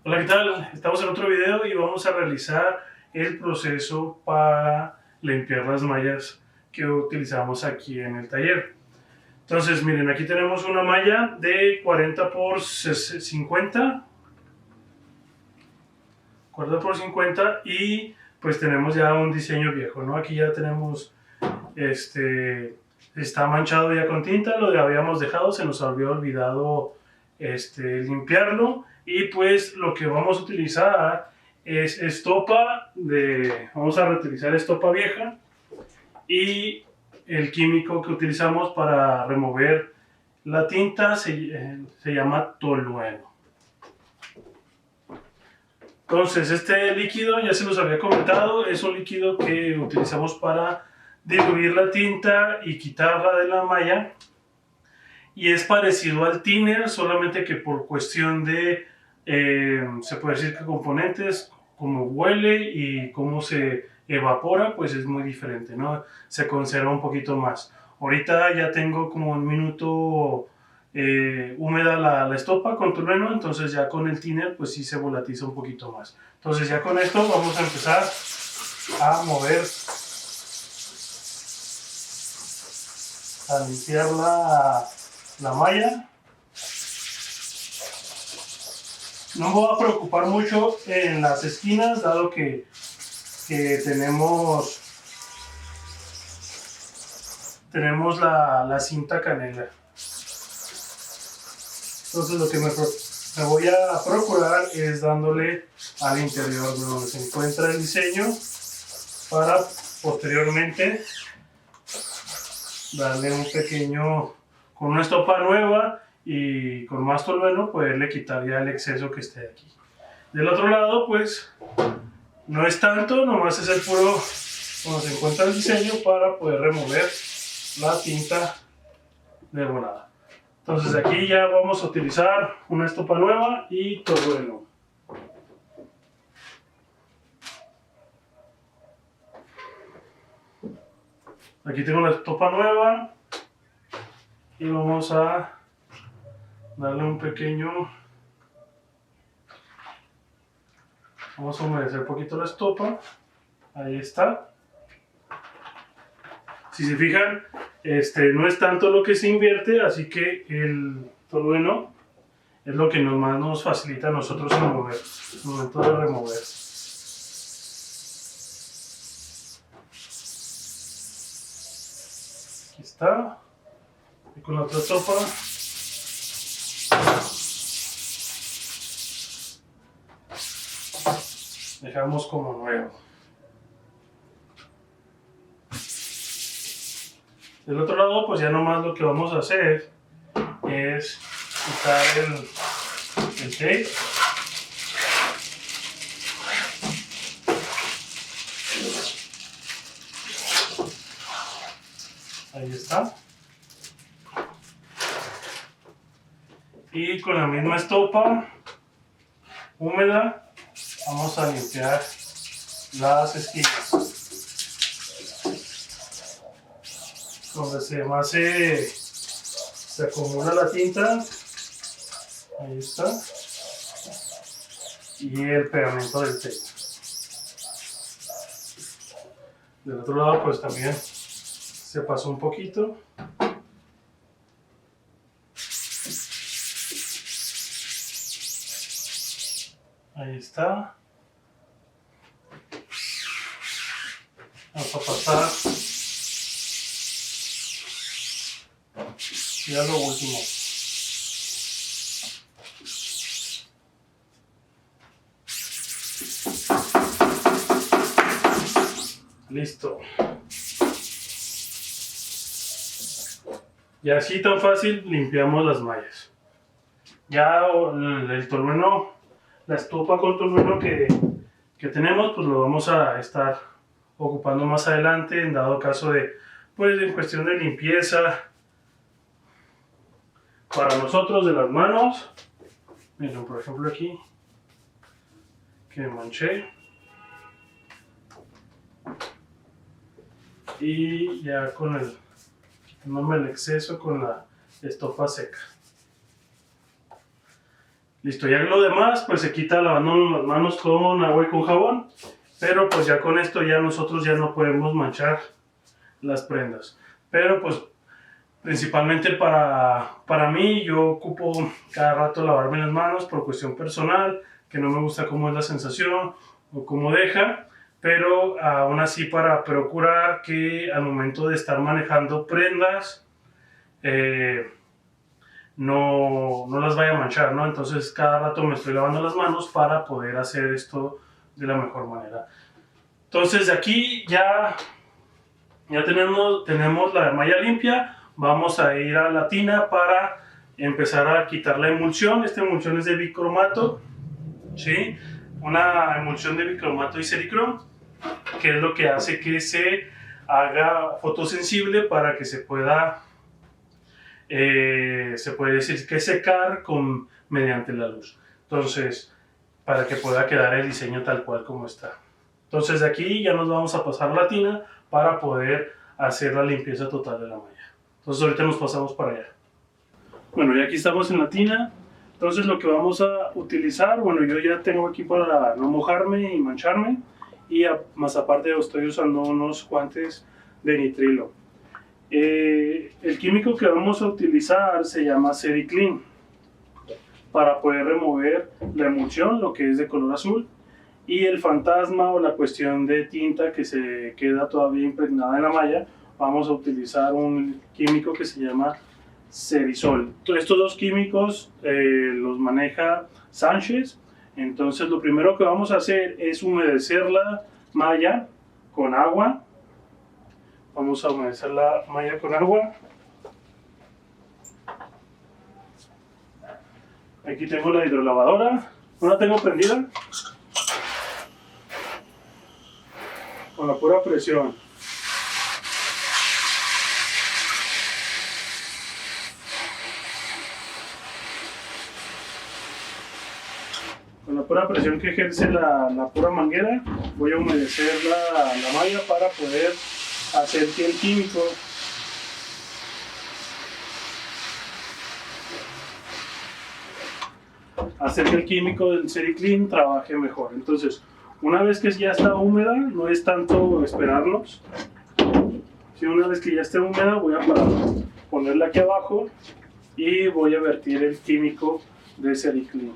Hola, ¿qué tal? Estamos en otro video y vamos a realizar el proceso para limpiar las mallas que utilizamos aquí en el taller. Entonces, miren, aquí tenemos una malla de 40 por 50, 40 por 50 y pues tenemos ya un diseño viejo, ¿no? Aquí ya tenemos, está manchado ya con tinta, lo habíamos dejado, se nos había olvidado limpiarlo. Y pues lo que vamos a utilizar es vamos a reutilizar estopa vieja y el químico que utilizamos para remover la tinta se llama tolueno. Entonces este líquido, ya se los había comentado, es un líquido que utilizamos para diluir la tinta y quitarla de la malla. Y es parecido al thinner, solamente que por cuestión de, se puede decir que componentes, como huele y cómo se evapora, pues es muy diferente, ¿no? Se conserva un poquito más. Ahorita ya tengo como un minuto húmeda la estopa con tolueno, entonces ya con el thinner pues sí se volatiza un poquito más. Entonces ya con esto vamos a empezar a mover, a limpiar la malla. No me voy a preocupar mucho en las esquinas, dado que tenemos la cinta canela. Entonces lo que me voy a procurar es dándole al interior de donde se encuentra el diseño, para posteriormente darle un pequeño, con una estopa nueva y con más tolueno, poderle quitar ya el exceso que esté aquí. Del otro lado pues no es tanto, nomás es el puro donde se encuentra el diseño para poder remover la tinta de bonada. Entonces aquí ya vamos a utilizar una estopa nueva y tolueno. Aquí tengo la estopa nueva y vamos a darle un pequeño, vamos a humedecer un poquito la estopa. Ahí está. Si se fijan, no es tanto lo que se invierte, así que el tolueno es lo que más nos facilita a nosotros en mover, en el momento de remover. Aquí está. Y con la otra estopa dejamos como nuevo. Del otro lado pues ya nomás lo que vamos a hacer es quitar el tape. Ahí está. Y con la misma estopa húmeda vamos a limpiar las esquinas donde más se acumula la tinta. Ahí está. Y el pegamento del tape. Del otro lado pues también se pasó un poquito. Ahí está. Vamos a pasar ya lo último. Listo. Y así tan fácil limpiamos las mallas. Ya el tolueno, la estopa con tolueno que tenemos, pues lo vamos a estar ocupando más adelante, en dado caso de, pues en cuestión de limpieza para nosotros de las manos. Miren, por ejemplo aquí, que me manché. Y ya quitándome el exceso con la estopa seca. Listo, ya lo demás pues se quita lavando las manos con agua y con jabón, pero pues ya con esto ya nosotros ya no podemos manchar las prendas. Pero pues principalmente para mí, yo ocupo cada rato lavarme las manos por cuestión personal, que no me gusta cómo es la sensación o cómo deja, pero aún así para procurar que al momento de estar manejando prendas, no las vaya a manchar, ¿no? Entonces cada rato me estoy lavando las manos para poder hacer esto de la mejor manera. Entonces de aquí ya tenemos la malla limpia. Vamos a ir a la tina para empezar a quitar la emulsión. Esta emulsión es de bicromato, ¿sí? Una emulsión de bicromato y Sericrom, que es lo que hace que se haga fotosensible para que se puede decir que secar mediante la luz. Entonces, para que pueda quedar el diseño tal cual como está. Entonces de aquí ya nos vamos a pasar a la tina para poder hacer la limpieza total de la malla. Entonces ahorita nos pasamos para allá. Bueno, ya aquí estamos en la tina. Entonces lo que vamos a utilizar, bueno, yo ya tengo aquí para no mojarme y mancharme. Y más aparte estoy usando unos guantes de nitrilo. El químico que vamos a utilizar se llama Sericlean, para poder remover la emulsión, lo que es de color azul, y el fantasma o la cuestión de tinta que se queda todavía impregnada en la malla. Vamos a utilizar un químico que se llama Cerisol. Estos dos químicos los maneja Sánchez. Entonces lo primero que vamos a hacer es humedecer la malla con agua. Vamos a humedecer la malla con agua. Aquí tengo la hidrolavadora. No la tengo prendida. Con la pura presión. Con la pura presión que ejerce la pura manguera, voy a humedecer la malla para poder hacer que el químico del Sericlean trabaje mejor. Entonces, una vez que ya está húmeda, no es tanto esperarnos. Si una vez que ya esté húmeda, voy a ponerla aquí abajo y voy a vertir el químico de Sericlean.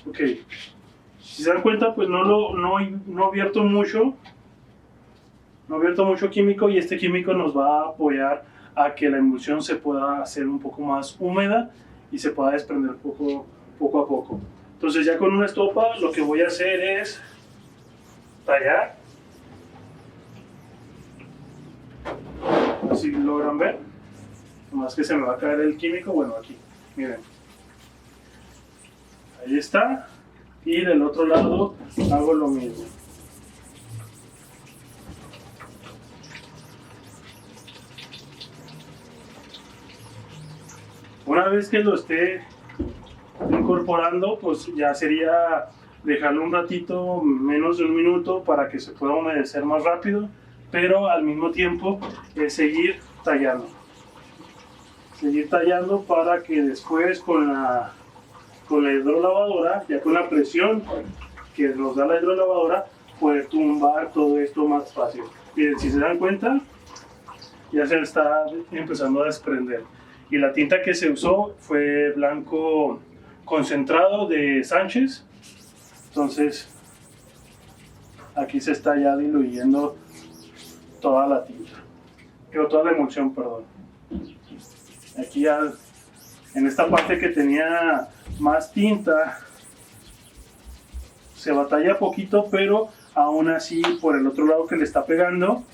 Ok, si se dan cuenta, pues no vierto mucho químico, y este químico nos va a apoyar a que la emulsión se pueda hacer un poco más húmeda y se pueda desprender poco a poco. Entonces ya con una estopa lo que voy a hacer es tallar, así logran ver, nomás que se me va a caer el químico. Bueno, aquí, miren, ahí está, y del otro lado hago lo mismo. Una vez que lo esté incorporando, pues ya sería dejarlo un ratito, menos de un minuto, para que se pueda humedecer más rápido, pero al mismo tiempo seguir tallando para que después con la hidrolavadora, ya con la presión que nos da la hidrolavadora, poder tumbar todo esto más fácil. Miren, si se dan cuenta, ya se está empezando a desprender. Y la tinta que se usó fue blanco concentrado de Sánchez. Entonces aquí se está ya diluyendo toda la tinta, toda la emulsión, perdón. Aquí ya en esta parte que tenía más tinta se batalla poquito, pero aún así por el otro lado que le está pegando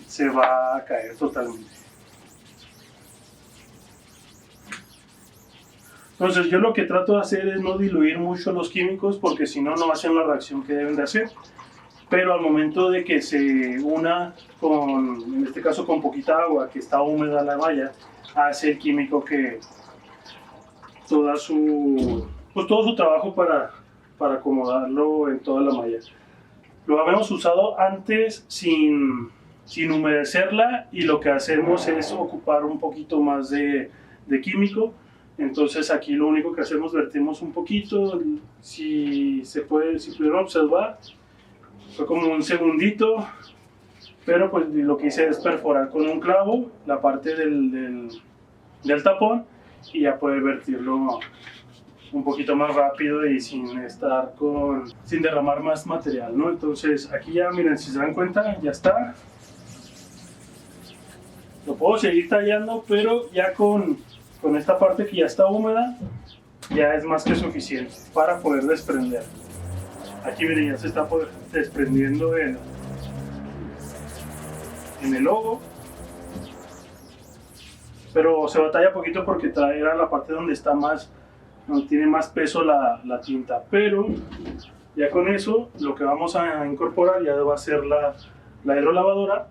se va a caer totalmente. Entonces yo lo que trato de hacer es no diluir mucho los químicos, porque si no, no hacen la reacción que deben de hacer. Pero al momento de que se una en este caso con poquita agua, que está húmeda la malla, hace el químico que todo su trabajo para acomodarlo en toda la malla. Lo habíamos usado antes sin sin humedecerla, y lo que hacemos es ocupar un poquito más de químico. Entonces aquí lo único que hacemos, vertimos un poquito, si pudieron observar, fue como un segundito, pero pues lo que hice es perforar con un clavo la parte del tapón, y ya poder vertirlo un poquito más rápido y sin derramar más material, ¿no? Entonces aquí ya, miren, si se dan cuenta, ya está. Lo puedo seguir tallando, pero ya con esta parte que ya está húmeda, ya es más que suficiente para poder desprender. Aquí miren, ya se está desprendiendo en el logo, pero se batalla poquito porque trae la parte donde está más, no tiene más peso la tinta. Pero ya con eso lo que vamos a incorporar ya va a ser la hidrolavadora.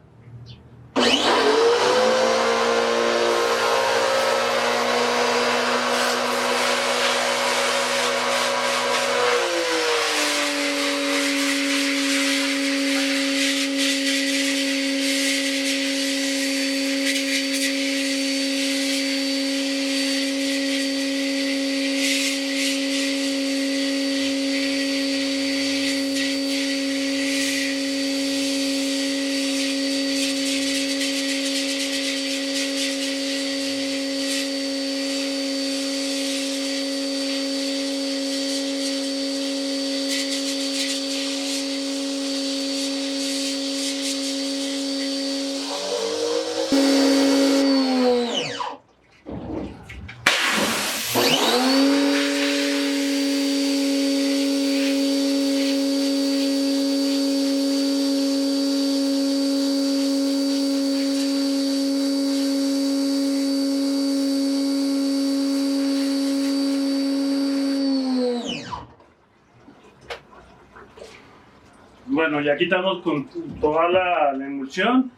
Bueno, ya quitamos con toda la emulsión.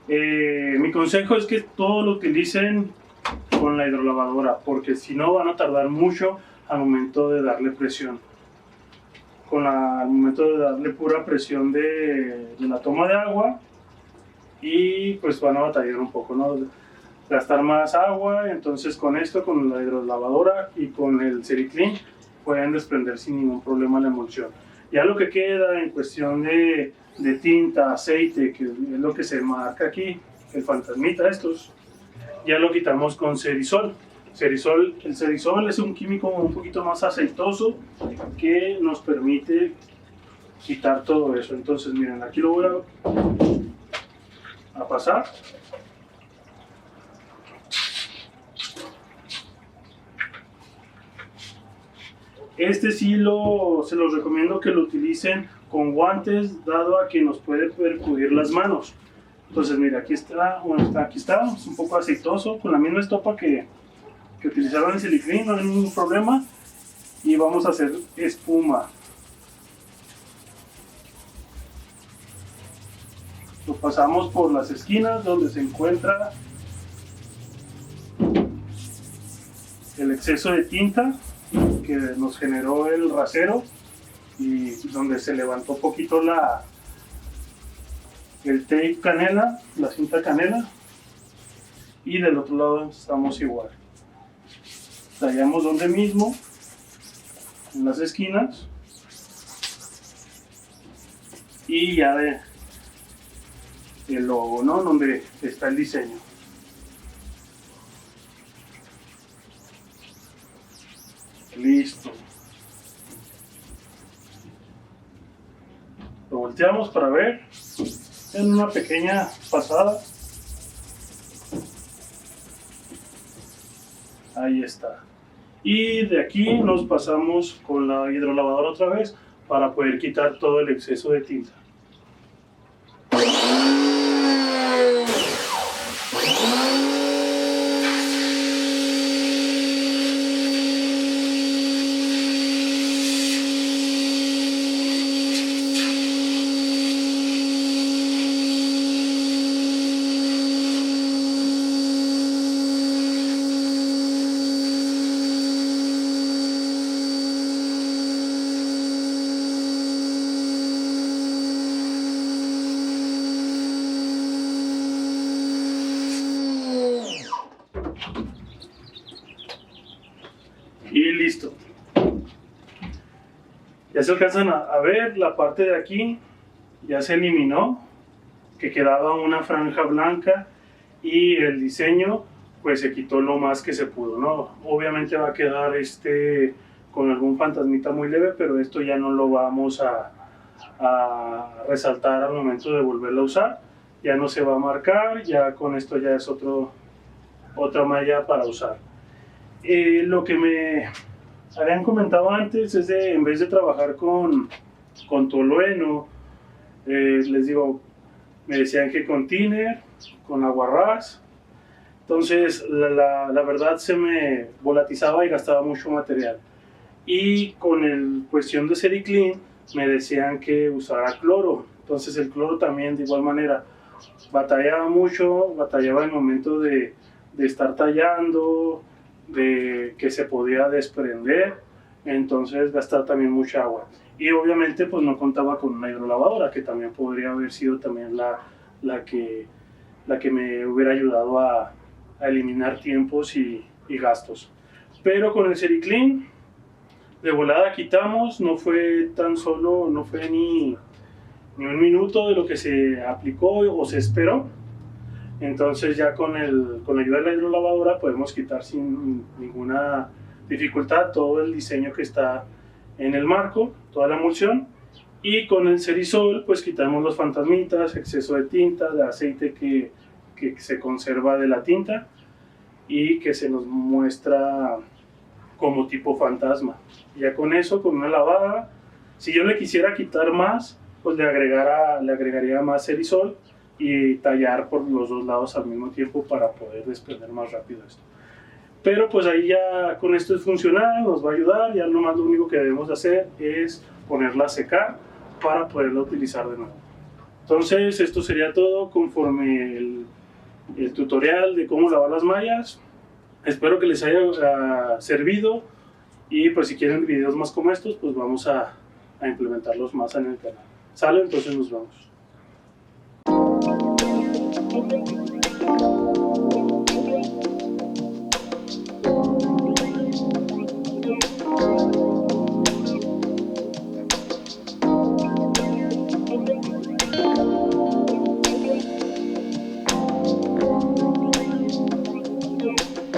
Mi consejo es que todo lo utilicen con la hidrolavadora, porque si no van a tardar mucho al momento de darle presión. Al momento de darle pura presión de la toma de agua, y pues van a batallar un poco, ¿no? Gastar más agua. Entonces con esto, con la hidrolavadora y con el Cericlean, pueden desprender sin ningún problema la emulsión. Ya lo que queda en cuestión de tinta, aceite, que es lo que se marca aquí, el fantasmita estos, ya lo quitamos con Cerisol. El Cerisol es un químico un poquito más aceitoso que nos permite quitar todo eso. Entonces miren, aquí lo voy a pasar. Este sí se los recomiendo que lo utilicen con guantes, dado a que nos puede percudir las manos. Entonces mira, aquí está, es un poco aceitoso, con la misma estopa que utilizaron en Cericlean, no hay ningún problema. Y vamos a hacer espuma. Lo pasamos por las esquinas donde se encuentra el exceso de tinta que nos generó el rasero, y donde se levantó un poquito el tape canela, la cinta canela. Y del otro lado estamos igual. Tallamos donde mismo, en las esquinas, y ya el logo, ¿no? Donde está el diseño. Listo. Lo volteamos para ver en una pequeña pasada. Ahí está. Y de aquí nos pasamos con la hidrolavadora otra vez para poder quitar todo el exceso de tinta. listo. Ya se alcanzan a ver la parte de aquí, ya se eliminó, que quedaba una franja blanca y el diseño pues se quitó lo más que se pudo, ¿no? Obviamente va a quedar con algún fantasmita muy leve, pero esto ya no lo vamos a resaltar al momento de volverlo a usar, ya no se va a marcar, ya con esto ya es otra malla para usar. Lo que me habían comentado antes es de, en vez de trabajar con tolueno, les digo, me decían que con thinner, con aguarrás. Entonces la verdad se me volatizaba y gastaba mucho material. Y con el cuestión de Sericlean me decían que usara cloro. Entonces el cloro también de igual manera batallaba mucho, batallaba en el momento de estar tallando, de que se podía desprender, entonces gastar también mucha agua. Y obviamente pues no contaba con una hidrolavadora, que también podría haber sido también la que me hubiera ayudado a eliminar tiempos y gastos. Pero con el Sericlean de volada quitamos, no fue ni un minuto de lo que se aplicó o se esperó. Entonces ya con la ayuda de la hidrolavadora podemos quitar sin ninguna dificultad todo el diseño que está en el marco, toda la emulsión, y con el Cerisol pues quitamos los fantasmitas, exceso de tinta, de aceite que se conserva de la tinta y que se nos muestra como tipo fantasma. Ya con eso, con una lavada, si yo le quisiera quitar más, pues le agregaría más Cerisol y tallar por los dos lados al mismo tiempo para poder desprender más rápido esto. Pero pues ahí ya con esto es funcional, nos va a ayudar, ya lo único que debemos hacer es ponerla a secar para poderla utilizar de nuevo. Entonces esto sería todo conforme el tutorial de cómo lavar las mallas. Espero que les haya servido y pues si quieren videos más como estos, pues vamos a implementarlos más en el canal. ¿Sale? Entonces nos vemos.